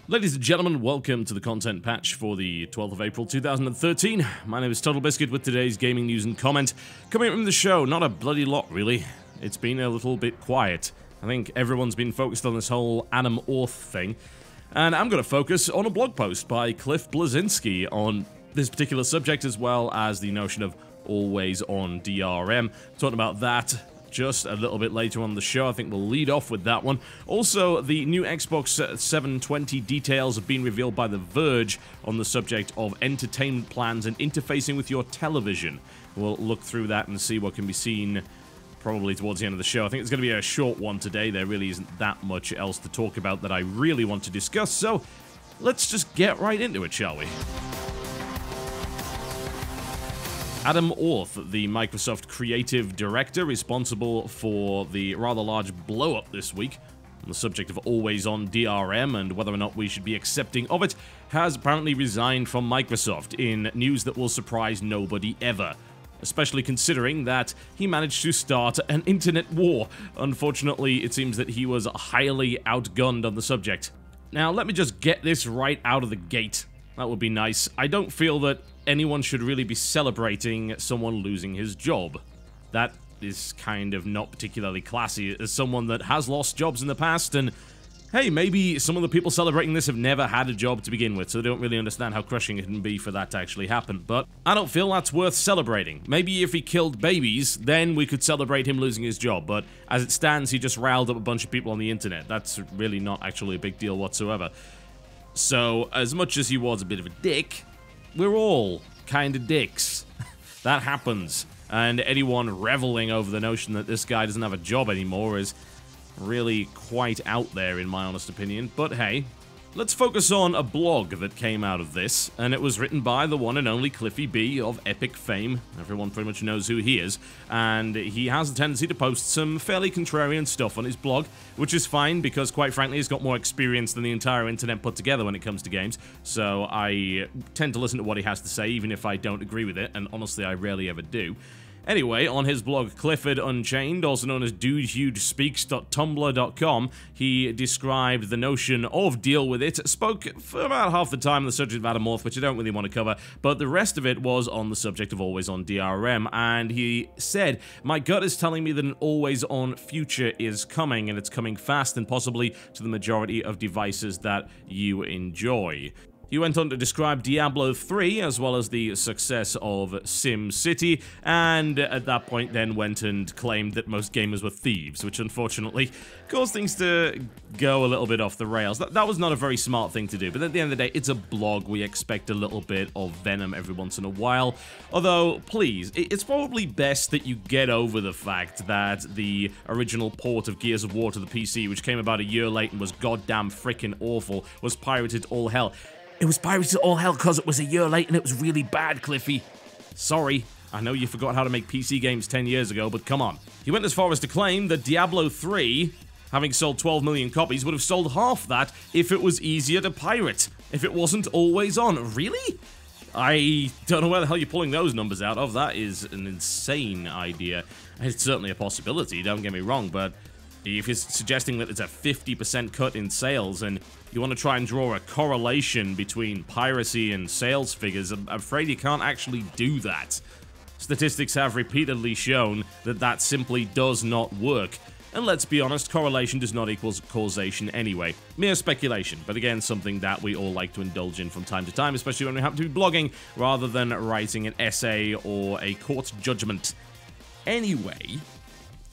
Ladies and gentlemen, welcome to the content patch for the 12th of April 2013. My name is TotalBiscuit with today's gaming news and comment. Coming up from the show, not a bloody lot really. It's been a little bit quiet. I think everyone's been focused on this whole Adam Orth thing. And I'm going to focus on a blog post by Cliff Bleszinski on this particular subject, as well as the notion of always on DRM. Talking about that just a little bit later on the show. I think we'll lead off with that one. Also, the new Xbox 720 details have been revealed by The Verge on the subject of entertainment plans and interfacing with your television. We'll look through that and see what can be seen probably towards the end of the show. I think it's going to be a short one today. There really isn't that much else to talk about that I really want to discuss, so let's just get right into it, shall we? Adam Orth, the Microsoft creative director responsible for the rather large blow-up this week on the subject of always-on DRM and whether or not we should be accepting of it, has apparently resigned from Microsoft in news that will surprise nobody ever. Especially considering that he managed to start an internet war. Unfortunately, it seems that he was highly outgunned on the subject. Now, let me just get this right out of the gate. That would be nice. I don't feel that anyone should really be celebrating someone losing his job. That is kind of not particularly classy as someone that has lost jobs in the past, and hey, maybe some of the people celebrating this have never had a job to begin with, so they don't really understand how crushing it can be for that to actually happen. But I don't feel that's worth celebrating. Maybe if he killed babies, then we could celebrate him losing his job, but as it stands, he just riled up a bunch of people on the internet. That's really not actually a big deal whatsoever. So, as much as he was a bit of a dick, we're all kind of dicks. That happens. And anyone reveling over the notion that this guy doesn't have a job anymore is really quite out there, in my honest opinion. But hey, let's focus on a blog that came out of this, and it was written by the one and only Cliffy B of Epic fame. Everyone pretty much knows who he is, and he has a tendency to post some fairly contrarian stuff on his blog, which is fine because, quite frankly, he's got more experience than the entire internet put together when it comes to games, so I tend to listen to what he has to say, even if I don't agree with it, and honestly, I rarely ever do. Anyway, on his blog Clifford Unchained, also known as DudeHugeSpeaks.tumblr.com, he described the notion of deal with it, spoke for about half the time on the subject of Adam Orth, which I don't really want to cover, but the rest of it was on the subject of always on DRM, and he said, "My gut is telling me that an always on future is coming, and it's coming fast and possibly to the majority of devices that you enjoy." He went on to describe Diablo 3, as well as the success of SimCity, and at that point then went and claimed that most gamers were thieves, which unfortunately caused things to go a little bit off the rails. That was not a very smart thing to do, but at the end of the day, it's a blog. We expect a little bit of venom every once in a while. Although, please, it's probably best that you get over the fact that the original port of Gears of War to the PC, which came about a year late and was goddamn frickin' awful, was pirated all hell. It was pirated all hell because it was a year late and it was really bad, Cliffy. Sorry, I know you forgot how to make PC games 10 years ago, but come on. He went as far as to claim that Diablo 3, having sold 12 million copies, would have sold half that if it was easier to pirate, if it wasn't always on. Really? I don't know where the hell you're pulling those numbers out of. That is an insane idea. It's certainly a possibility, don't get me wrong, but if you're suggesting that it's a 50% cut in sales and you want to try and draw a correlation between piracy and sales figures, I'm afraid you can't actually do that. Statistics have repeatedly shown that that simply does not work. And let's be honest, correlation does not equal causation anyway. Mere speculation, but again, something that we all like to indulge in from time to time, especially when we happen to be blogging, rather than writing an essay or a court judgment. Anyway,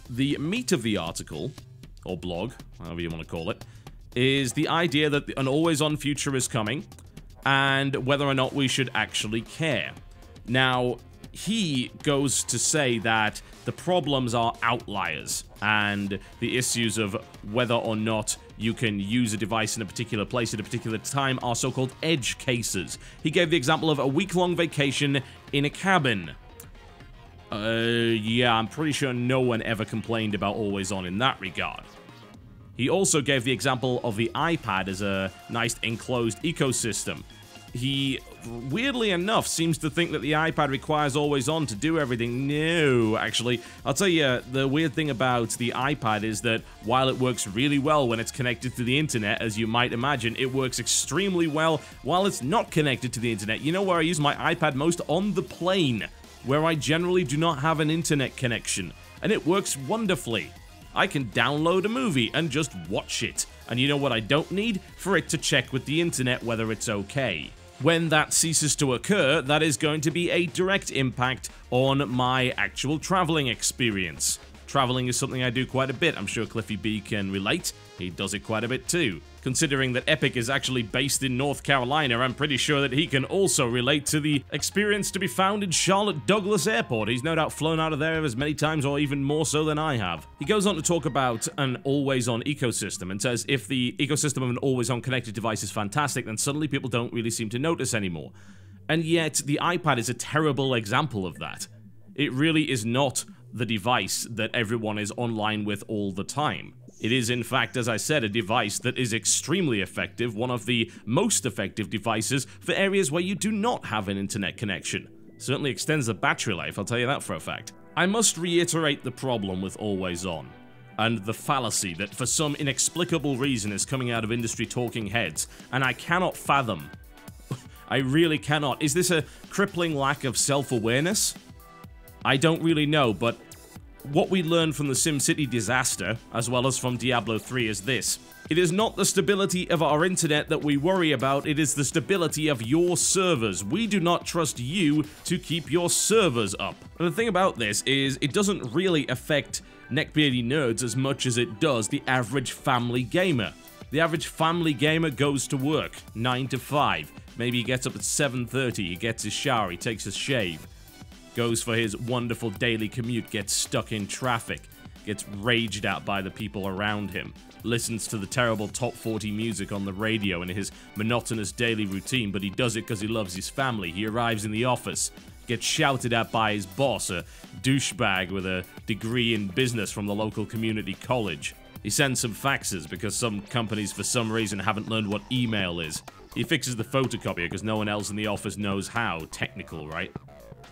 the meat of the article, or blog, however you want to call it, is the idea that an always-on future is coming, and whether or not we should actually care. Now, he goes to say that the problems are outliers, and the issues of whether or not you can use a device in a particular place at a particular time are so-called edge cases. He gave the example of a week-long vacation in a cabin. Yeah, I'm pretty sure no one ever complained about always on in that regard. He also gave the example of the iPad as a nice enclosed ecosystem. he, weirdly enough, seems to think that the iPad requires always on to do everything. No, actually, I'll tell you, the weird thing about the iPad is that while it works really well when it's connected to the internet, as you might imagine, it works extremely well while it's not connected to the internet. You know where I use my iPad most? On the plane, where I generally do not have an internet connection, and it works wonderfully. I can download a movie and just watch it. And you know what I don't need? For it to check with the internet whether it's okay. When that ceases to occur, that is going to be a direct impact on my actual traveling experience. Traveling is something I do quite a bit. I'm sure Cliffy B can relate. He does it quite a bit too. Considering that Epic is actually based in North Carolina, I'm pretty sure that he can also relate to the experience to be found in Charlotte Douglas Airport. He's no doubt flown out of there as many times or even more so than I have. He goes on to talk about an always-on ecosystem and says if the ecosystem of an always-on connected device is fantastic, then suddenly people don't really seem to notice anymore. And yet, the iPad is a terrible example of that. It really is not the device that everyone is online with all the time. It is, in fact, as I said, a device that is extremely effective, one of the most effective devices for areas where you do not have an internet connection. Certainly extends the battery life, I'll tell you that for a fact. I must reiterate the problem with Always On, and the fallacy that for some inexplicable reason is coming out of industry talking heads, and I cannot fathom. I really cannot. Is this a crippling lack of self-awareness? I don't really know, but what we learned from the SimCity disaster, as well as from Diablo 3, is this. It is not the stability of our internet that we worry about, it is the stability of your servers. We do not trust you to keep your servers up. And the thing about this is, it doesn't really affect neckbeardy nerds as much as it does the average family gamer. The average family gamer goes to work, 9 to 5. Maybe he gets up at 7:30, he gets his shower, he takes his shave. Goes for his wonderful daily commute, gets stuck in traffic, gets raged at by the people around him, listens to the terrible top 40 music on the radio in his monotonous daily routine, but he does it because he loves his family. He arrives in the office, gets shouted at by his boss, a douchebag with a degree in business from the local community college. He sends some faxes because some companies for some reason haven't learned what email is. He fixes the photocopier because no one else in the office knows how. Technical, right?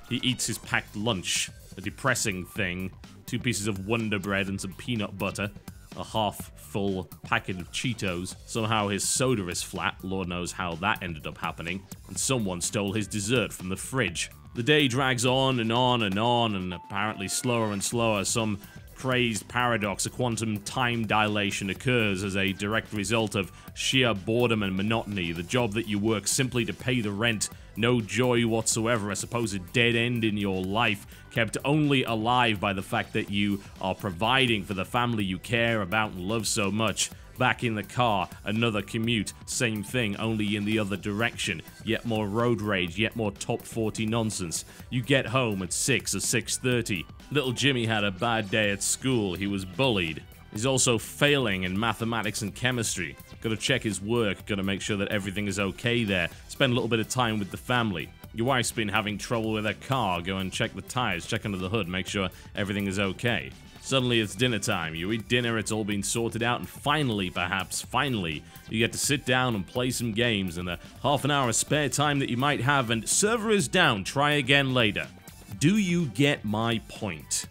He eats his packed lunch, a depressing thing, 2 pieces of Wonder Bread and some peanut butter, a half-full packet of Cheetos. Somehow his soda is flat, Lord knows how that ended up happening, and someone stole his dessert from the fridge. The day drags on and on and on, and apparently slower and slower, some crazed paradox, a quantum time dilation occurs as a direct result of sheer boredom and monotony, the job that you work simply to pay the rent, no joy whatsoever, a supposed dead end in your life, kept only alive by the fact that you are providing for the family you care about and love so much. Back in the car, another commute, same thing, only in the other direction, yet more road rage, yet more top 40 nonsense. You get home at 6 or 6:30. Little Jimmy had a bad day at school, he was bullied. He's also failing in mathematics and chemistry. Gotta check his work, gotta make sure that everything is okay there, spend a little bit of time with the family. Your wife's been having trouble with her car, go and check the tires, check under the hood, make sure everything is okay. Suddenly it's dinner time, you eat dinner, it's all been sorted out, and finally, perhaps, finally, you get to sit down and play some games in the half an hour of spare time that you might have, and server is down, try again later. Do you get my point?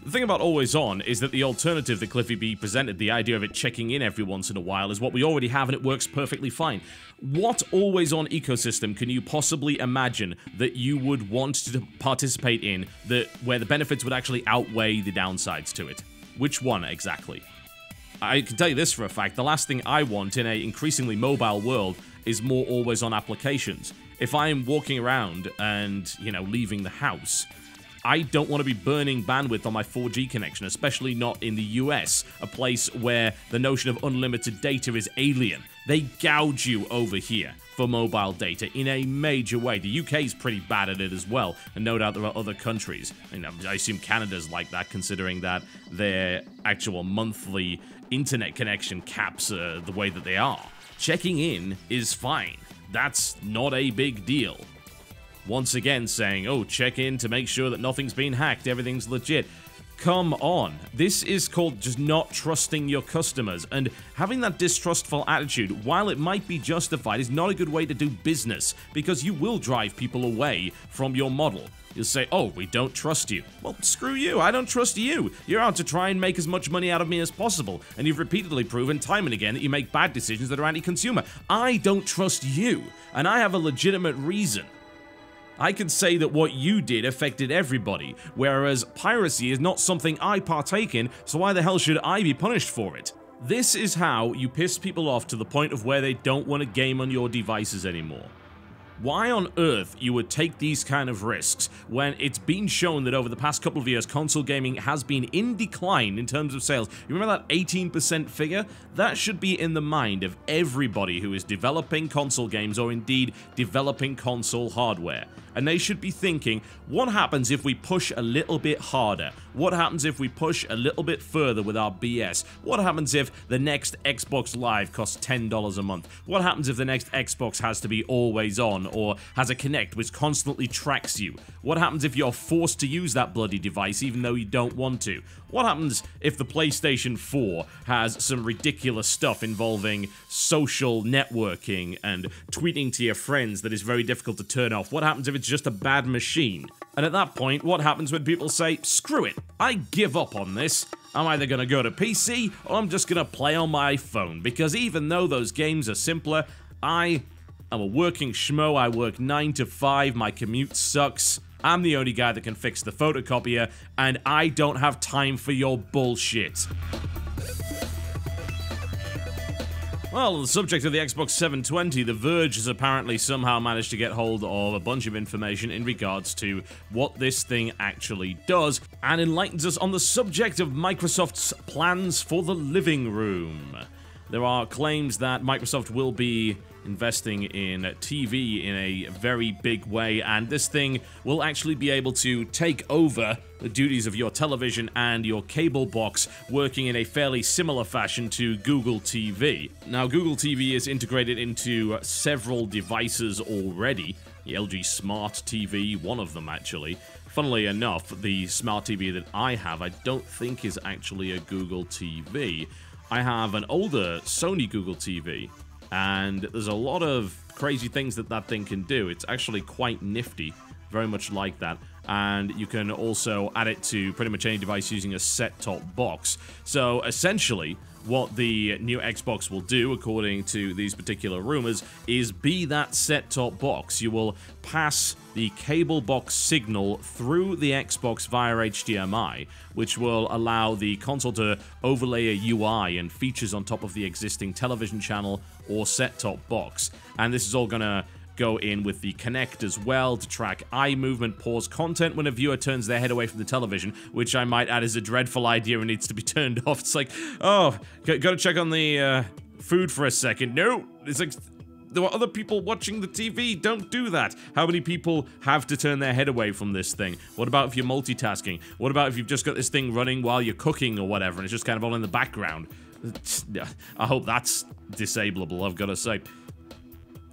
The thing about Always On is that the alternative that Cliffy B presented, the idea of it checking in every once in a while, is what we already have and it works perfectly fine. What Always On ecosystem can you possibly imagine that you would want to participate in where the benefits would actually outweigh the downsides to it? Which one exactly? I can tell you this for a fact, the last thing I want in an increasingly mobile world is more Always On applications. If I'm walking around and, leaving the house, I don't want to be burning bandwidth on my 4G connection, especially not in the US, a place where the notion of unlimited data is alien. They gouge you over here for mobile data in a major way. The UK is pretty bad at it as well, and no doubt there are other countries. I assume Canada's like that, considering that their actual monthly internet connection caps are the way that they are. Checking in is fine. That's not a big deal. Once again saying, oh, check in to make sure that nothing's been hacked, everything's legit. Come on. This is called just not trusting your customers, and having that distrustful attitude, while it might be justified, is not a good way to do business, because you will drive people away from your model. You'll say, oh, we don't trust you. Well, screw you, I don't trust you. You're out to try and make as much money out of me as possible, and you've repeatedly proven time and again that you make bad decisions that are anti-consumer. I don't trust you, and I have a legitimate reason. I can say that what you did affected everybody, whereas piracy is not something I partake in, so why the hell should I be punished for it? This is how you piss people off to the point of where they don't want to game on your devices anymore. Why on earth you would take these kind of risks when it's been shown that over the past couple of years console gaming has been in decline in terms of sales? You remember that 18% figure? That should be in the mind of everybody who is developing console games or indeed developing console hardware. And they should be thinking, what happens if we push a little bit harder? What happens if we push a little bit further with our BS? What happens if the next Xbox Live costs $10 a month? What happens if the next Xbox has to be always on or has a Kinect which constantly tracks you? What happens if you're forced to use that bloody device even though you don't want to? What happens if the PlayStation 4 has some ridiculous stuff involving social networking and tweeting to your friends that is very difficult to turn off? What happens if it's just a bad machine? And at that point, what happens when people say, screw it, I give up on this. I'm either going to go to PC or I'm just going to play on my phone, because even though those games are simpler, I'm a working schmo. I work 9 to 5, my commute sucks. I'm the only guy that can fix the photocopier, and I don't have time for your bullshit. Well, on the subject of the Xbox 720, The Verge has apparently somehow managed to get hold of a bunch of information in regards to what this thing actually does, and enlightens us on the subject of Microsoft's plans for the living room. There are claims that Microsoft will be investing in TV in a very big way, and this thing will actually be able to take over the duties of your television and your cable box, working in a fairly similar fashion to Google TV. Now, Google TV is integrated into several devices already. The LG Smart TV, one of them actually. Funnily enough, the Smart TV that I have, I don't think is actually a Google TV. I have an older Sony Google TV, and there's a lot of crazy things that that thing can do. It's actually quite nifty, very much like that. And you can also add it to pretty much any device using a set-top box. So essentially, what the new Xbox will do, according to these particular rumors, is be that set-top box. You will pass the cable box signal through the Xbox via HDMI, which will allow the console to overlay a UI and features on top of the existing television channel or set-top box. And this is all gonna go in with the Kinect as well to track eye movement, pause content when a viewer turns their head away from the television, which I might add is a dreadful idea and needs to be turned off. It's like, oh, gotta check on the food for a second. No, it's like, there are other people watching the TV, don't do that. How many people have to turn their head away from this thing? What about if you're multitasking? What about if you've just got this thing running while you're cooking or whatever and it's just kind of all in the background? I hope that's disableable, I've got to say.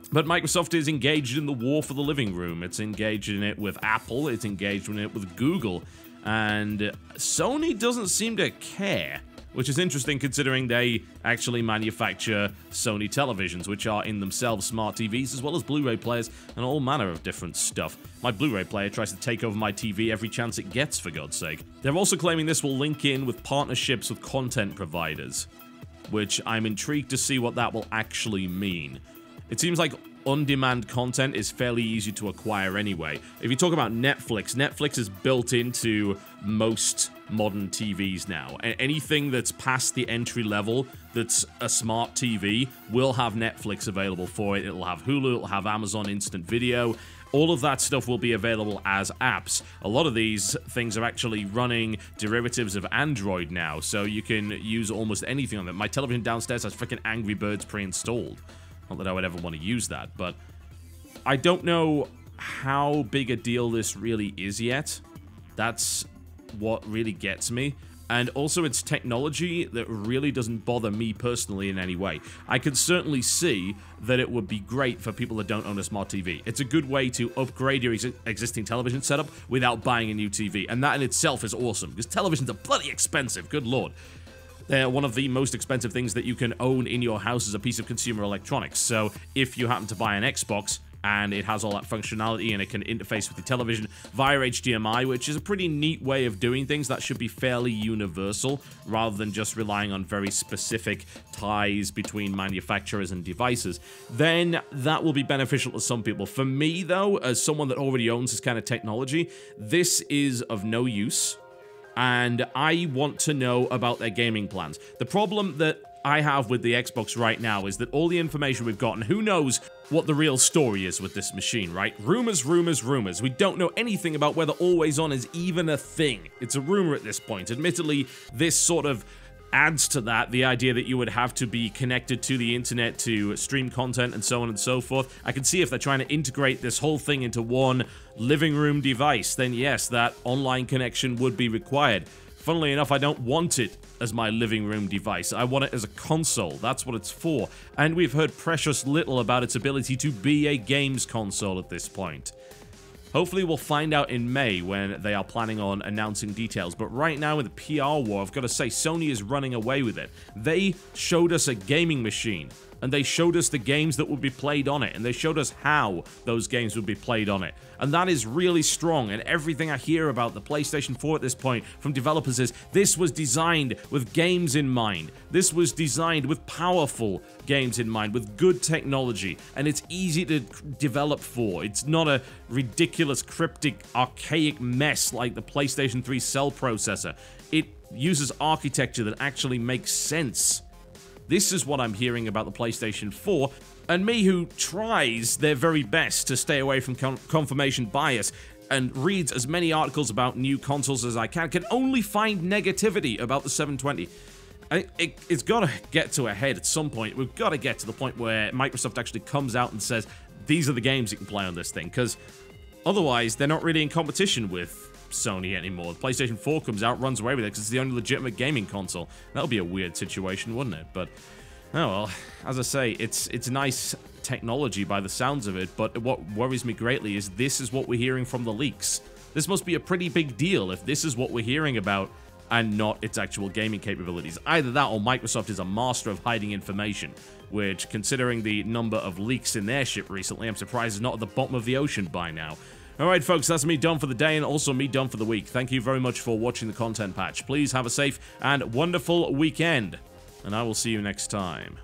But Microsoft is engaged in the war for the living room. It's engaged in it with Apple, it's engaged in it with Google, and Sony doesn't seem to care, which is interesting considering they actually manufacture Sony televisions, which are in themselves smart TVs, as well as Blu-ray players and all manner of different stuff. My Blu-ray player tries to take over my TV every chance it gets, for God's sake. They're also claiming this will link in with partnerships with content providers, which I'm intrigued to see what that will actually mean. It seems like on-demand content is fairly easy to acquire anyway. If you talk about Netflix, Netflix is built into most modern TVs now. Anything that's past the entry level that's a smart TV will have Netflix available for it. It'll have Hulu, it'll have Amazon Instant Video. All of that stuff will be available as apps. A lot of these things are actually running derivatives of Android now, so you can use almost anything on them. My television downstairs has freaking Angry Birds pre-installed. Not that I would ever want to use that, but I don't know how big a deal this really is yet. That's what really gets me. And also, it's technology that really doesn't bother me personally in any way. I could certainly see that it would be great for people that don't own a smart TV. It's a good way to upgrade your existing television setup without buying a new TV. And that in itself is awesome, because televisions are bloody expensive, good lord. They're one of the most expensive things that you can own in your house as a piece of consumer electronics. So if you happen to buy an Xbox, and it has all that functionality and it can interface with the television via HDMI, which is a pretty neat way of doing things. That should be fairly universal rather than just relying on very specific ties between manufacturers and devices. Then that will be beneficial to some people. For me, though, as someone that already owns this kind of technology, this is of no use, and I want to know about their gaming plans. The problem that I have with the Xbox right now is that all the information we've gotten, who knows what the real story is with this machine, right? Rumors, rumors, rumors. We don't know anything about whether Always On is even a thing. It's a rumor at this point. Admittedly, this sort of adds to that, the idea that you would have to be connected to the internet to stream content and so on and so forth. I can see if they're trying to integrate this whole thing into one living room device, then yes, that online connection would be required. Funnily enough, I don't want it as my living room device. I want it as a console. That's what it's for. And we've heard precious little about its ability to be a games console at this point. Hopefully we'll find out in May when they are planning on announcing details. But right now in the PR war, I've got to say, Sony is running away with it. They showed us a gaming machine, and they showed us the games that would be played on it, and they showed us how those games would be played on it. And that is really strong, and everything I hear about the PlayStation 4 at this point from developers is, this was designed with games in mind. This was designed with powerful games in mind, with good technology, and it's easy to develop for. It's not a ridiculous, cryptic, archaic mess like the PlayStation 3 cell processor. It uses architecture that actually makes sense. This is what I'm hearing about the PlayStation 4, and me, who tries their very best to stay away from confirmation bias and reads as many articles about new consoles as I can only find negativity about the 720. It's got to get to a head at some point. We've got to get to the point where Microsoft actually comes out and says, these are the games you can play on this thing, because otherwise they're not really in competition with Sony anymore. The PlayStation 4 comes out, runs away with it because it's the only legitimate gaming console. That would be a weird situation, wouldn't it? But, oh well, as I say, it's nice technology by the sounds of it, but what worries me greatly is this is what we're hearing from the leaks. This must be a pretty big deal if this is what we're hearing about and not its actual gaming capabilities. Either that or Microsoft is a master of hiding information, which, considering the number of leaks in their ship recently, I'm surprised is not at the bottom of the ocean by now. Alright folks, that's me done for the day and also me done for the week. Thank you very much for watching the content patch. Please have a safe and wonderful weekend, and I will see you next time.